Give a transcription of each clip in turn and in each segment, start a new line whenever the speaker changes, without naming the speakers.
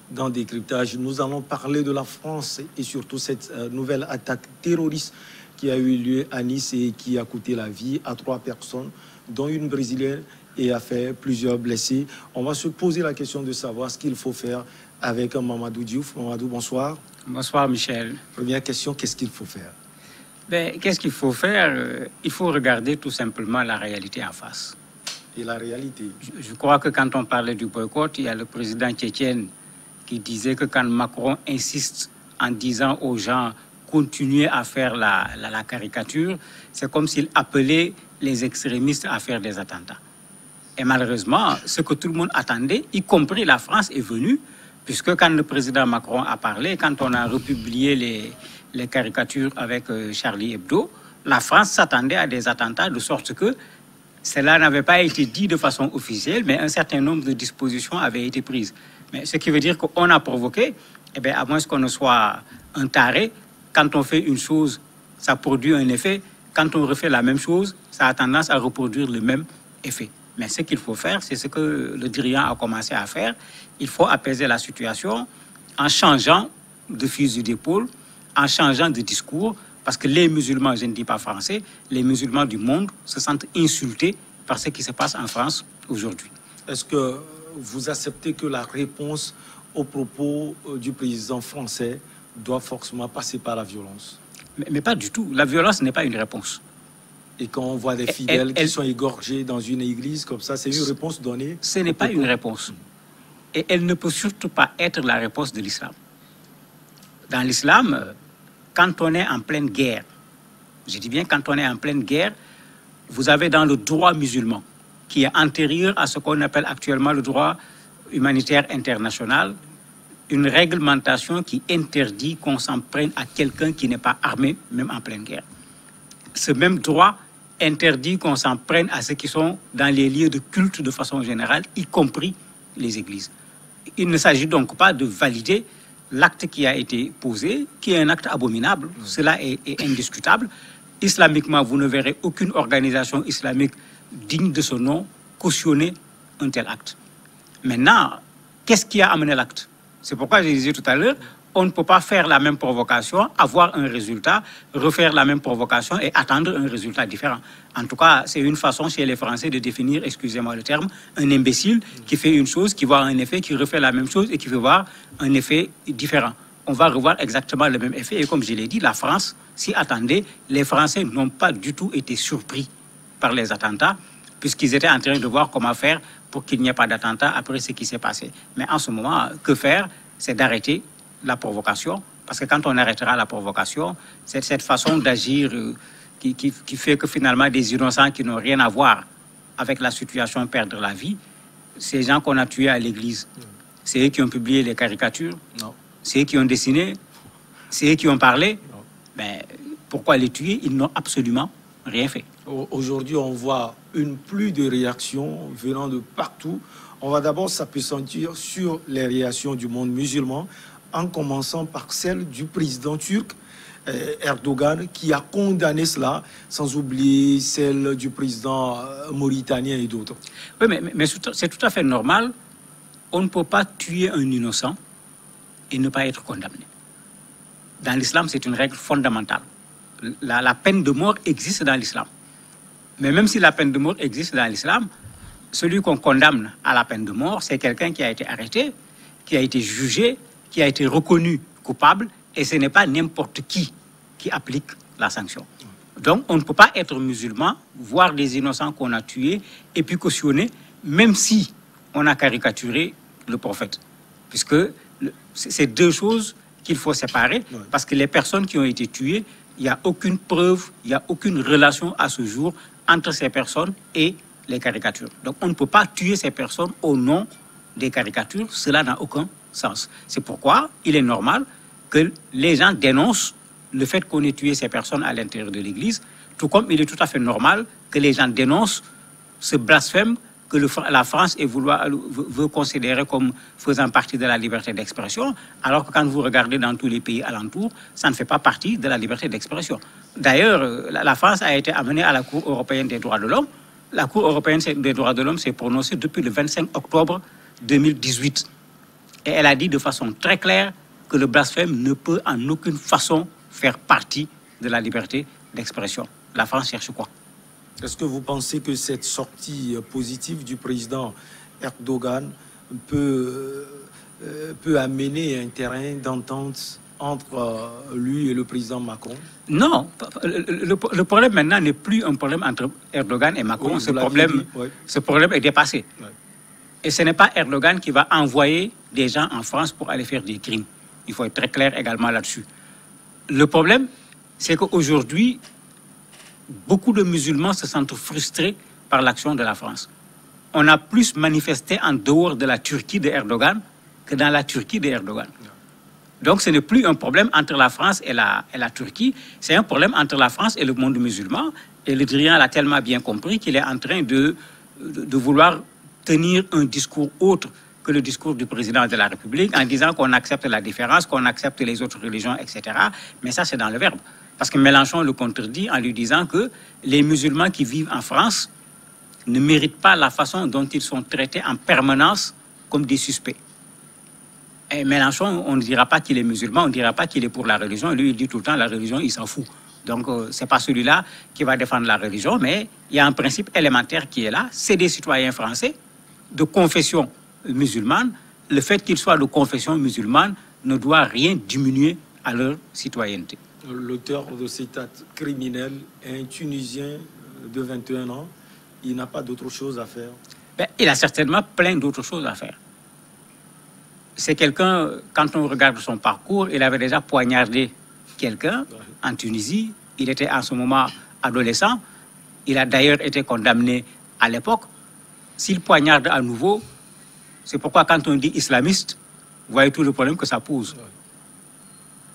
dans Décryptage, nous allons parler de la France et surtout cette nouvelle attaque terroriste qui a eu lieu à Nice et qui a coûté la vie à 3 personnes, dont une brésilienne, et a fait plusieurs blessés. On va se poser la question de savoir ce qu'il faut faire avec Mamadou Diouf. Mamadou, bonsoir.
Bonsoir, Michel.
Première question, qu'est-ce qu'il faut faire?
Qu'est-ce qu'il faut faire? Il faut regarder tout simplement la réalité en face.
Et la réalité?
Je crois que quand on parlait du boycott, il y a le président tchétchène qui disait que quand Macron insiste en disant aux gens continuez à faire la caricature, c'est comme s'il appelait les extrémistes à faire des attentats. Et malheureusement, ce que tout le monde attendait, y compris la France, est venu, puisque quand le président Macron a parlé, quand on a republié les caricatures avec Charlie Hebdo, la France s'attendait à des attentats, de sorte que cela n'avait pas été dit de façon officielle, mais un certain nombre de dispositions avaient été prises. Mais ce qui veut dire qu'on a provoqué, eh bien, à moins qu'on ne soit un taré, quand on fait une chose, ça produit un effet. Quand on refait la même chose, ça a tendance à reproduire le même effet. Mais ce qu'il faut faire, c'est ce que le dirigeant a commencé à faire. Il faut apaiser la situation en changeant de fusil d'épaule, en changeant de discours, parce que les musulmans, je ne dis pas français, les musulmans du monde se sentent insultés par ce qui se passe en France aujourd'hui.
Est-ce que vous acceptez que la réponse aux propos du président français doit forcément passer par la violence?
Mais pas du tout. La violence n'est pas une réponse.
Et quand on voit des fidèles qui sont égorgés dans une église comme ça, c'est une réponse donnée?
Ce n'est pas une réponse. Et elle ne peut surtout pas être la réponse de l'islam. Dans l'islam, quand on est en pleine guerre, je dis bien quand on est en pleine guerre, vous avez dans le droit musulman, qui est antérieur à ce qu'on appelle actuellement le droit humanitaire international, une réglementation qui interdit qu'on s'en prenne à quelqu'un qui n'est pas armé, même en pleine guerre. Ce même droit interdit qu'on s'en prenne à ceux qui sont dans les lieux de culte de façon générale, y compris les églises. Il ne s'agit donc pas de valider l'acte qui a été posé, qui est un acte abominable. Cela est indiscutable. Islamiquement, vous ne verrez aucune organisation islamique digne de ce nom cautionner un tel acte. Maintenant, qu'est-ce qui a amené l'acte? C'est pourquoi je disais tout à l'heure, on ne peut pas faire la même provocation, avoir un résultat, refaire la même provocation et attendre un résultat différent. En tout cas, c'est une façon chez les Français de définir, excusez-moi le terme, un imbécile qui fait une chose, qui voit un effet, qui refait la même chose et qui veut voir un effet différent. On va revoir exactement le même effet. Et comme je l'ai dit, la France s'y attendait. Les Français n'ont pas du tout été surpris par les attentats, puisqu'ils étaient en train de voir comment faire pour qu'il n'y ait pas d'attentat après ce qui s'est passé. Mais en ce moment, que faire? C'est d'arrêter la provocation, parce que quand on arrêtera la provocation, c'est cette façon d'agir qui fait que finalement des innocents qui n'ont rien à voir avec la situation perdre la vie. Ces gens qu'on a tués à l'église, c'est eux qui ont publié les caricatures, c'est eux qui ont dessiné, c'est eux qui ont parlé. Mais pourquoi les tuer? Ils n'ont absolument rien fait.
Aujourd'hui, on voit une pluie de réactions venant de partout. On va d'abord s'appesantir sur les réactions du monde musulman, en commençant par celle du président turc Erdogan, qui a condamné cela, sans oublier celle du président mauritanien et d'autres.
Oui, mais c'est tout à fait normal. On ne peut pas tuer un innocent et ne pas être condamné. Dans l'islam, c'est une règle fondamentale. La peine de mort existe dans l'islam. Mais même si la peine de mort existe dans l'islam, celui qu'on condamne à la peine de mort, c'est quelqu'un qui a été arrêté, qui a été jugé, qui a été reconnu coupable, et ce n'est pas n'importe qui applique la sanction. Donc, on ne peut pas être musulman, voir des innocents qu'on a tués, et puis cautionner, même si on a caricaturé le prophète. Puisque c'est deux choses qu'il faut séparer, parce que les personnes qui ont été tuées, il n'y a aucune preuve, il n'y a aucune relation à ce jour entre ces personnes et les caricatures. Donc, on ne peut pas tuer ces personnes au nom des caricatures. Cela n'a aucun sens. C'est pourquoi il est normal que les gens dénoncent le fait qu'on ait tué ces personnes à l'intérieur de l'Église, tout comme il est tout à fait normal que les gens dénoncent ce blasphème que la France veut considérer comme faisant partie de la liberté d'expression, alors que quand vous regardez dans tous les pays alentours, ça ne fait pas partie de la liberté d'expression. D'ailleurs, la France a été amenée à la Cour européenne des droits de l'homme. La Cour européenne des droits de l'homme s'est prononcée depuis le 25 octobre 2018. Et elle a dit de façon très claire que le blasphème ne peut en aucune façon faire partie de la liberté d'expression. La France cherche quoi?
Est-ce que vous pensez que cette sortie positive du président Erdogan peut amener un terrain d'entente entre lui et le président Macron?
Non, le problème maintenant n'est plus un problème entre Erdogan et Macron.
Oui,
ce problème est dépassé.
Ouais.
Et ce n'est pas Erdogan qui va envoyer des gens en France pour aller faire des crimes. Il faut être très clair également là-dessus. Le problème, c'est qu'aujourd'hui, beaucoup de musulmans se sentent frustrés par l'action de la France. On a plus manifesté en dehors de la Turquie de Erdogan que dans la Turquie de Erdogan. Donc ce n'est plus un problème entre la France et la Turquie, c'est un problème entre la France et le monde musulman. Et le dirigeant l'a tellement bien compris qu'il est en train de vouloir tenir un discours autre que le discours du président de la République en disant qu'on accepte la différence, qu'on accepte les autres religions, etc. Mais ça, c'est dans le verbe. Parce que Mélenchon le contredit en lui disant que les musulmans qui vivent en France ne méritent pas la façon dont ils sont traités en permanence comme des suspects. Et Mélenchon, on ne dira pas qu'il est musulman, on ne dira pas qu'il est pour la religion. Lui, il dit tout le temps, la religion, il s'en fout. Donc, ce n'est pas celui-là qui va défendre la religion, mais il y a un principe élémentaire qui est là. C'est des citoyens français de confession musulmane. Le fait qu'ils soient de confession musulmane ne doit rien diminuer à leur citoyenneté.
L'auteur de cet acte criminel est un Tunisien de 21 ans. Il n'a pas d'autre chose à faire.
Ben, il a certainement plein d'autres choses à faire. C'est quelqu'un, quand on regarde son parcours, il avait déjà poignardé quelqu'un en Tunisie. Il était en ce moment adolescent. Il a d'ailleurs été condamné à l'époque. S'il poignarde à nouveau, c'est pourquoi quand on dit islamiste, vous voyez tout le problème que ça pose.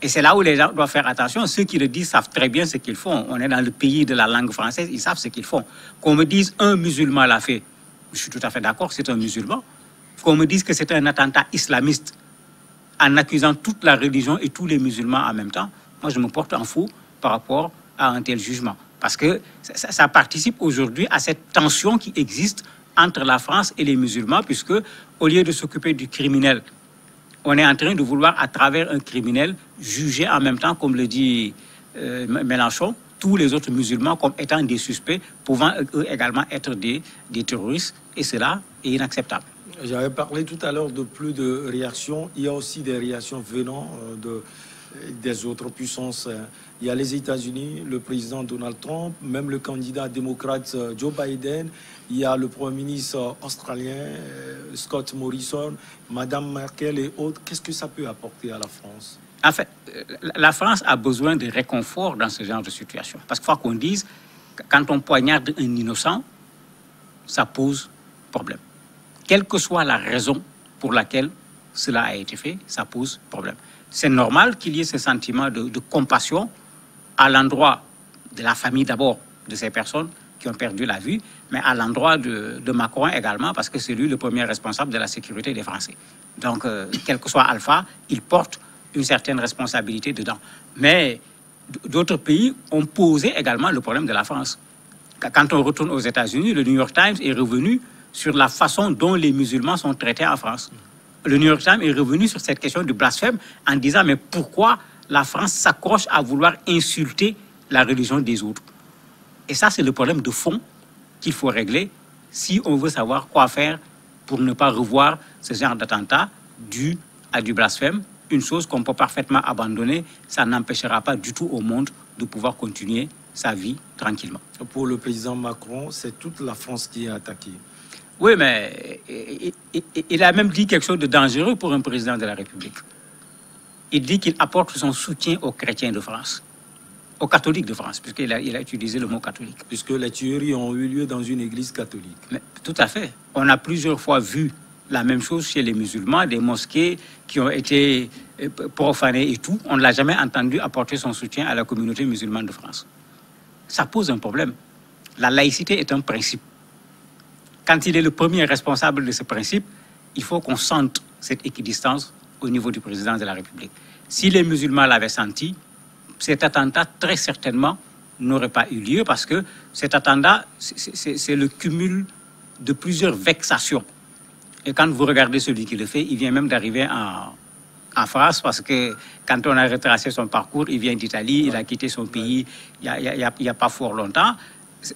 Et c'est là où les gens doivent faire attention. Ceux qui le disent savent très bien ce qu'ils font. On est dans le pays de la langue française, ils savent ce qu'ils font. Qu'on me dise un musulman l'a fait, je suis tout à fait d'accord, c'est un musulman. Qu'on me dise que c'est un attentat islamiste en accusant toute la religion et tous les musulmans en même temps, moi je me porte en faux par rapport à un tel jugement. Parce que ça participe aujourd'hui à cette tension qui existe entre la France et les musulmans, puisque au lieu de s'occuper du criminel, on est en train de vouloir, à travers un criminel, juger en même temps, comme le dit Mélenchon, tous les autres musulmans comme étant des suspects, pouvant eux également être des terroristes, et cela est inacceptable.
J'avais parlé tout à l'heure de plus de réactions. Il y a aussi des réactions venant des autres puissances. Il y a les États-Unis, le président Donald Trump, même le candidat démocrate Joe Biden. Il y a le Premier ministre australien Scott Morrison, Madame Merkel et autres. Qu'est-ce que ça peut apporter à la France?
En fait, la France a besoin de réconfort dans ce genre de situation. Parce qu'il faut qu'on dise, quand on poignarde un innocent, ça pose problème. Quelle que soit la raison pour laquelle cela a été fait, ça pose problème. C'est normal qu'il y ait ce sentiment de compassion à l'endroit de la famille d'abord de ces personnes qui ont perdu la vie, mais à l'endroit de Macron également, parce que c'est lui le premier responsable de la sécurité des Français. Donc, quel que soit Alpha, il porte une certaine responsabilité dedans. Mais d'autres pays ont posé également le problème de la France. Quand on retourne aux États-Unis, le New York Times est revenu sur la façon dont les musulmans sont traités en France. Le New York Times est revenu sur cette question du blasphème en disant mais pourquoi la France s'accroche à vouloir insulter la religion des autres? Et ça, c'est le problème de fond qu'il faut régler si on veut savoir quoi faire pour ne pas revoir ce genre d'attentat dû à du blasphème. Une chose qu'on peut parfaitement abandonner, ça n'empêchera pas du tout au monde de pouvoir continuer sa vie tranquillement.
Pour le président Macron, c'est toute la France qui est attaquée.
Oui, mais il a même dit quelque chose de dangereux pour un président de la République. Il dit qu'il apporte son soutien aux chrétiens de France, aux catholiques de France, puisqu'il a utilisé le mot catholique.
Puisque les tueries ont eu lieu dans une église catholique.
Mais, tout à fait. On a plusieurs fois vu la même chose chez les musulmans, des mosquées qui ont été profanées et tout. On ne l'a jamais entendu apporter son soutien à la communauté musulmane de France. Ça pose un problème. La laïcité est un principe. Quand il est le premier responsable de ce principe, il faut qu'on sente cette équidistance au niveau du président de la République. Si les musulmans l'avaient senti, cet attentat, très certainement, n'aurait pas eu lieu parce que cet attentat, c'est le cumul de plusieurs vexations. Et quand vous regardez celui qui le fait, il vient même d'arriver en France, parce que quand on a retracé son parcours, il vient d'Italie, il a quitté son pays il n'y a pas fort longtemps.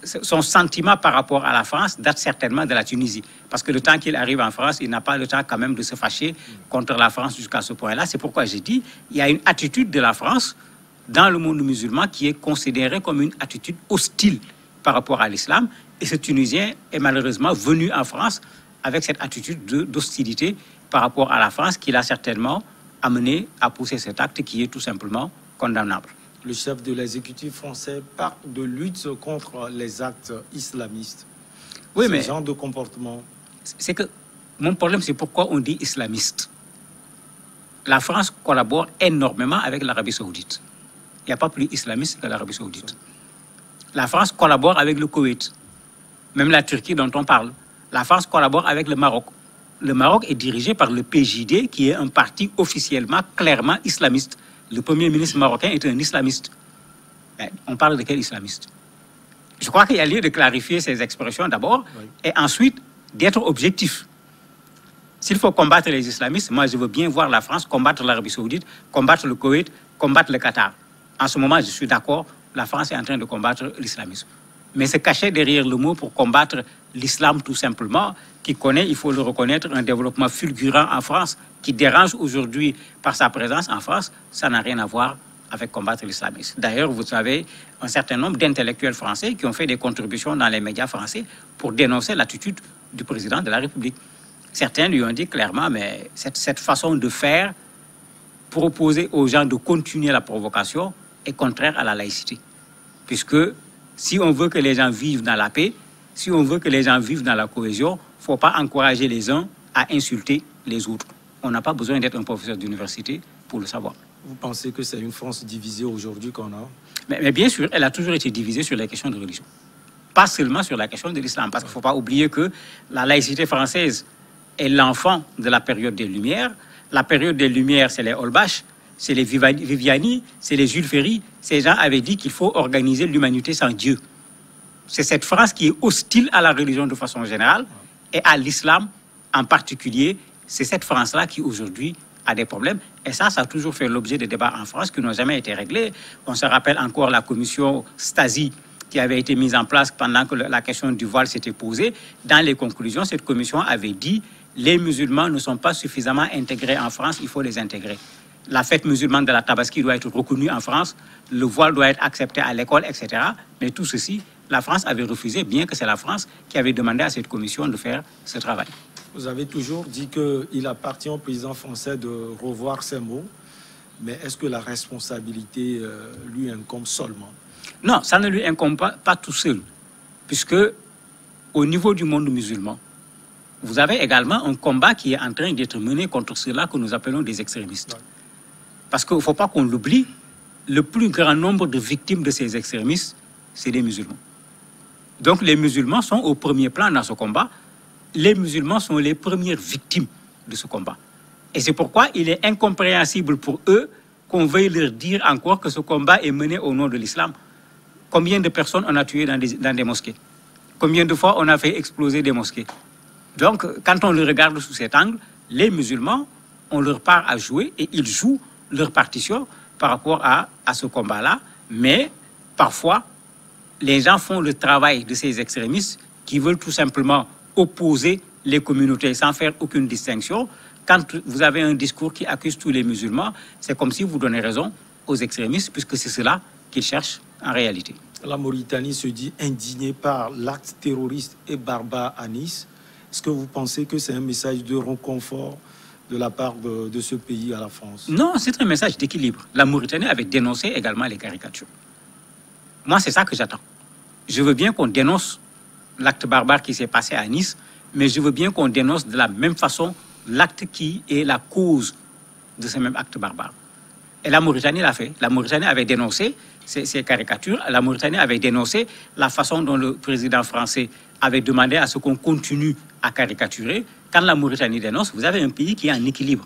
Son sentiment par rapport à la France date certainement de la Tunisie. Parce que le temps qu'il arrive en France, il n'a pas le temps quand même de se fâcher contre la France jusqu'à ce point-là. C'est pourquoi j'ai dit il y a une attitude de la France dans le monde musulman qui est considérée comme une attitude hostile par rapport à l'islam. Et ce Tunisien est malheureusement venu en France avec cette attitude d'hostilité par rapport à la France qui l'a certainement amené à pousser cet acte qui est tout simplement condamnable.
Le chef de l'exécutif français parle de lutte contre les actes islamistes.
Oui,
ce genre de comportement.
C'est que mon problème, c'est pourquoi on dit islamiste. La France collabore énormément avec l'Arabie Saoudite. Il n'y a pas plus islamiste que l'Arabie Saoudite. La France collabore avec le Koweït, même la Turquie dont on parle. La France collabore avec le Maroc. Le Maroc est dirigé par le PJD, qui est un parti officiellement, clairement islamiste. Le premier ministre marocain est un islamiste. Mais on parle de quel islamiste? Je crois qu'il y a lieu de clarifier ces expressions d'abord, et ensuite d'être objectif. S'il faut combattre les islamistes, moi je veux bien voir la France combattre l'Arabie Saoudite, combattre le Koweït, combattre le Qatar. En ce moment, je suis d'accord, la France est en train de combattre l'islamisme. Mais se cacher derrière le mot pour combattre l'islam tout simplement, qui connaît, il faut le reconnaître, un développement fulgurant en France, qui dérange aujourd'hui par sa présence en France, ça n'a rien à voir avec combattre l'islamisme. D'ailleurs, vous savez, un certain nombre d'intellectuels français qui ont fait des contributions dans les médias français pour dénoncer l'attitude du président de la République. Certains lui ont dit clairement, mais cette façon de faire pour opposer aux gens de continuer la provocation est contraire à la laïcité. Puisque si on veut que les gens vivent dans la paix, si on veut que les gens vivent dans la cohésion, il ne faut pas encourager les uns à insulter les autres. On n'a pas besoin d'être un professeur d'université pour le savoir.
Vous pensez que c'est une France divisée aujourd'hui qu'on a?
Mais bien sûr, elle a toujours été divisée sur les questions de religion. Pas seulement sur la question de l'islam, parce qu'il ne faut pas oublier que la laïcité française est l'enfant de la période des Lumières. La période des Lumières, c'est les Holbach, c'est les Viviani, c'est les Jules Ferry. Ces gens avaient dit qu'il faut organiser l'humanité sans Dieu. C'est cette France qui est hostile à la religion de façon générale et à l'islam en particulier. C'est cette France-là qui aujourd'hui a des problèmes. Et ça a toujours fait l'objet de débats en France qui n'ont jamais été réglés. On se rappelle encore la commission Stasi qui avait été mise en place pendant que la question du voile s'était posée. Dans les conclusions, cette commission avait dit les musulmans ne sont pas suffisamment intégrés en France, il faut les intégrer. La fête musulmane de la Tabaski doit être reconnue en France, le voile doit être accepté à l'école, etc. Mais tout ceci, la France avait refusé, bien que c'est la France qui avait demandé à cette commission de faire ce travail.
Vous avez toujours dit qu'il appartient au président français de revoir ses mots, mais est-ce que la responsabilité lui incombe seulement?
Non, ça ne lui incombe pas tout seul, puisque au niveau du monde musulman, vous avez également un combat qui est en train d'être mené contre ceux-là que nous appelons des extrémistes. Ouais. Parce qu'il ne faut pas qu'on l'oublie, le plus grand nombre de victimes de ces extrémistes, c'est des musulmans. Donc les musulmans sont au premier plan dans ce combat. Les musulmans sont les premières victimes de ce combat. Et c'est pourquoi il est incompréhensible pour eux qu'on veuille leur dire encore que ce combat est mené au nom de l'islam. Combien de personnes on a tué dans des mosquées? Combien de fois on a fait exploser des mosquées? Donc, quand on le regarde sous cet angle, les musulmans ont leur part à jouer et ils jouent leur partition par rapport à ce combat-là. Mais parfois, les gens font le travail de ces extrémistes qui veulent tout simplement opposer les communautés sans faire aucune distinction. Quand vous avez un discours qui accuse tous les musulmans, c'est comme si vous donnez raison aux extrémistes, puisque c'est cela qu'ils cherchent en réalité.
La Mauritanie se dit indignée par l'acte terroriste et barbare à Nice. Est-ce que vous pensez que c'est un message de réconfort de la part de ce pays à la France?
Non, c'est un message d'équilibre. La Mauritanie avait dénoncé également les caricatures. Moi, c'est ça que j'attends. Je veux bien qu'on dénonce l'acte barbare qui s'est passé à Nice, mais je veux bien qu'on dénonce de la même façon l'acte qui est la cause de ce même acte barbare. Et la Mauritanie l'a fait. La Mauritanie avait dénoncé ces caricatures. La Mauritanie avait dénoncé la façon dont le président français avait demandé à ce qu'on continue à caricaturer. Quand la Mauritanie dénonce, vous avez un pays qui est en équilibre.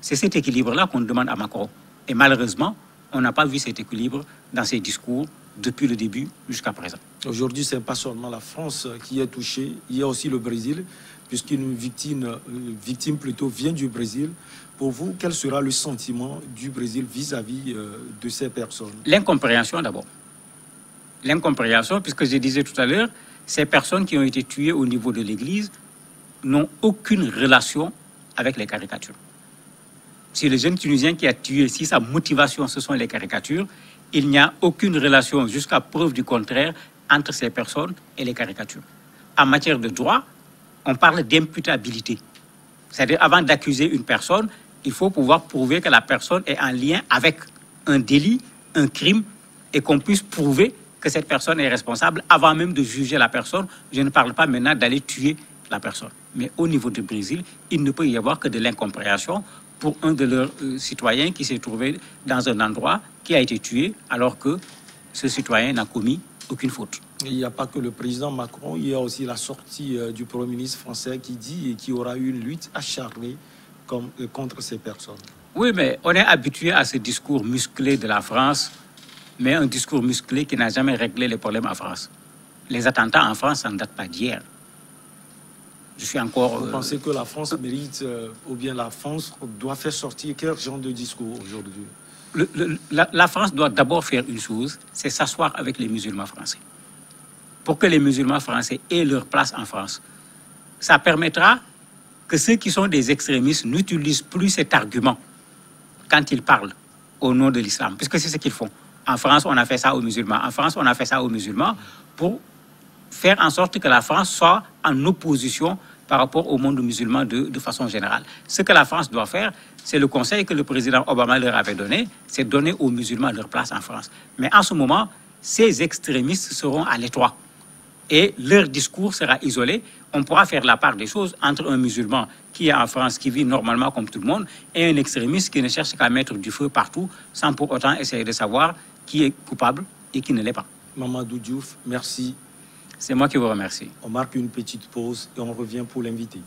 C'est cet équilibre-là qu'on demande à Macron. Et malheureusement, on n'a pas vu cet équilibre dans ses discours depuis le début jusqu'à présent.
Aujourd'hui, ce n'est pas seulement la France qui est touchée, il y a aussi le Brésil, puisqu'une victime plutôt vient du Brésil. Pour vous, quel sera le sentiment du Brésil vis-à-vis de ces personnes?
L'incompréhension d'abord. L'incompréhension, puisque je disais tout à l'heure, ces personnes qui ont été tuées au niveau de l'Église n'ont aucune relation avec les caricatures. Si le jeune Tunisien qui a tué, si sa motivation ce sont les caricatures, il n'y a aucune relation, jusqu'à preuve du contraire, entre ces personnes et les caricatures. En matière de droit, on parle d'imputabilité. C'est-à-dire, avant d'accuser une personne, il faut pouvoir prouver que la personne est en lien avec un délit, un crime, et qu'on puisse prouver que cette personne est responsable avant même de juger la personne. Je ne parle pas maintenant d'aller tuer la personne. Mais au niveau du Brésil, il ne peut y avoir que de l'incompréhension pour un de leurs citoyens qui s'est trouvé dans un endroit qui a été tué alors que ce citoyen n'a commis aucune faute.
Il n'y a pas que le président Macron, il y a aussi la sortie du Premier ministre français qui dit qu'il y aura une lutte acharnée contre ces personnes.
Oui, mais on est habitué à ce discours musclé de la France, mais un discours musclé qui n'a jamais réglé les problèmes en France. Les attentats en France, ça ne date pas d'hier. Je suis encore...
Vous pensez que la France mérite, ou bien la France doit faire sortir quel genre de discours aujourd'hui?
La France doit d'abord faire une chose, c'est s'asseoir avec les musulmans français. Pour que les musulmans français aient leur place en France. Ça permettra que ceux qui sont des extrémistes n'utilisent plus cet argument quand ils parlent au nom de l'islam, puisque c'est ce qu'ils font. En France, on a fait ça aux musulmans. En France, on a fait ça aux musulmans pour faire en sorte que la France soit en opposition par rapport au monde musulman de façon générale. Ce que la France doit faire, c'est le conseil que le président Obama leur avait donné, c'est donner aux musulmans leur place en France. Mais en ce moment, ces extrémistes seront à l'étroit et leur discours sera isolé. On pourra faire la part des choses entre un musulman qui est en France, qui vit normalement comme tout le monde, et un extrémiste qui ne cherche qu'à mettre du feu partout sans pour autant essayer de savoir qui est coupable et qui ne l'est pas.
Mamadou Diouf, merci.
C'est moi qui vous remercie.
On marque une petite pause et on revient pour l'inviter.